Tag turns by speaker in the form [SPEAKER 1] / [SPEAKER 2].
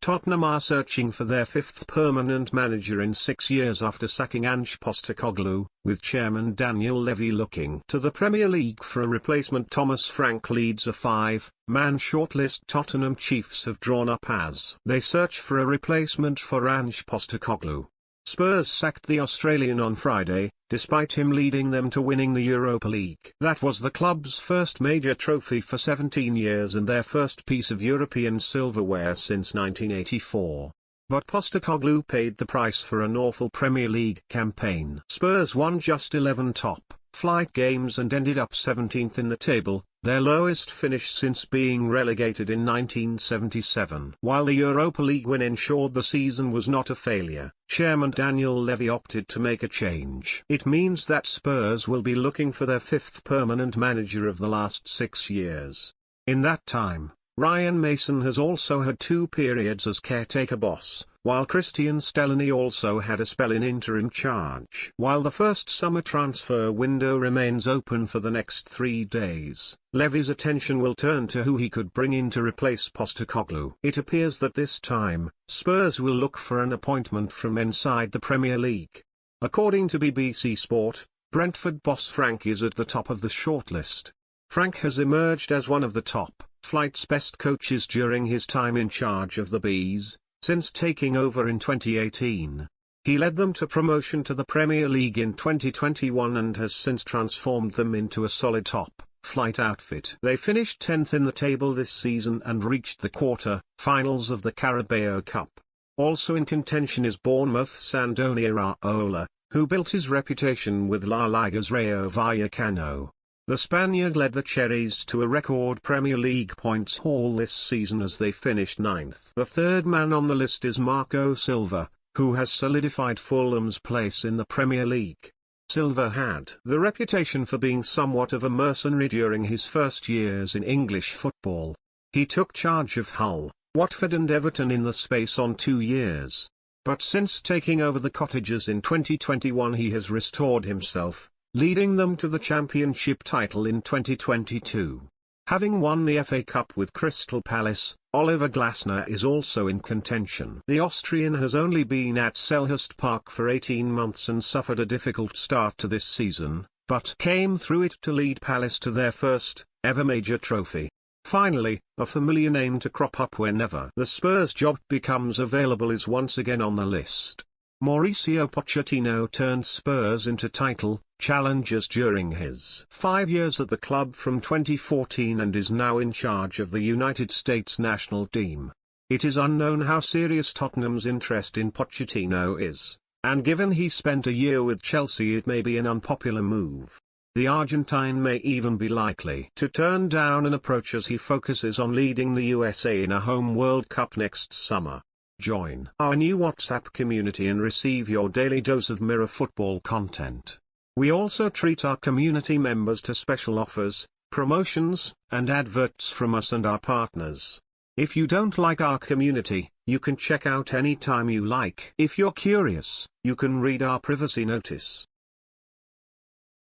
[SPEAKER 1] Tottenham are searching for their fifth permanent manager in 6 years after sacking Ange Postecoglou, with chairman Daniel Levy looking to the Premier League for a replacement. Thomas Frank leads a 5-man shortlist Tottenham chiefs have drawn up as they search for a replacement for Ange Postecoglou. Spurs sacked the Australian on Friday, despite him leading them to winning the Europa League. That was the club's first major trophy for 17 years and their first piece of European silverware since 1984. But Postecoglou paid the price for an awful Premier League campaign. Spurs won just 11 top-flight games and ended up 17th in the table, their lowest finish since being relegated in 1977. While the Europa League win ensured the season was not a failure, chairman Daniel Levy opted to make a change. It means that Spurs will be looking for their fifth permanent manager of the last 6 years. In that time, Ryan Mason has also had 2 periods as caretaker boss, while Christian Stellini also had a spell in interim charge. While the first summer transfer window remains open for the next 3 days, Levy's attention will turn to who he could bring in to replace Postecoglou. It appears that this time, Spurs will look for an appointment from inside the Premier League. According to BBC Sport, Brentford boss Frank is at the top of the shortlist. Frank has emerged as one of the top-flight's best coaches during his time in charge of the Bees, since taking over in 2018. He led them to promotion to the Premier League in 2021 and has since transformed them into a solid top-flight outfit. They finished 10th in the table this season and reached the quarter-finals of the Carabao Cup. Also in contention is Bournemouth's Andoni Iraola, who built his reputation with La Liga's Rayo Vallecano. The Spaniard led the Cherries to a record Premier League points haul this season as they finished 9th. The third man on the list is Marco Silva, who has solidified Fulham's place in the Premier League. Silva had the reputation for being somewhat of a mercenary during his first years in English football. He took charge of Hull, Watford and Everton in the space of 2 years. But since taking over the Cottagers in 2021 he has restored himself, leading them to the Championship title in 2022. Having won the FA Cup with Crystal Palace, Oliver Glasner is also in contention. The Austrian has only been at Selhurst Park for 18 months and suffered a difficult start to this season, but came through it to lead Palace to their first ever major trophy. Finally, a familiar name to crop up whenever the Spurs job becomes available is once again on the list. Mauricio Pochettino turned Spurs into title challengers during his 5 years at the club from 2014 and is now in charge of the United States national team. It is unknown how serious Tottenham's interest in Pochettino is, and given he spent a year with Chelsea it may be an unpopular move. The Argentine may even be likely to turn down an approach as he focuses on leading the USA in a home World Cup next summer. Join our new WhatsApp community and receive your daily dose of Mirror football content. We also treat our community members to special offers, promotions, and adverts from us and our partners. If you don't like our community, you can check out anytime you like. If you're curious, you can read our privacy notice.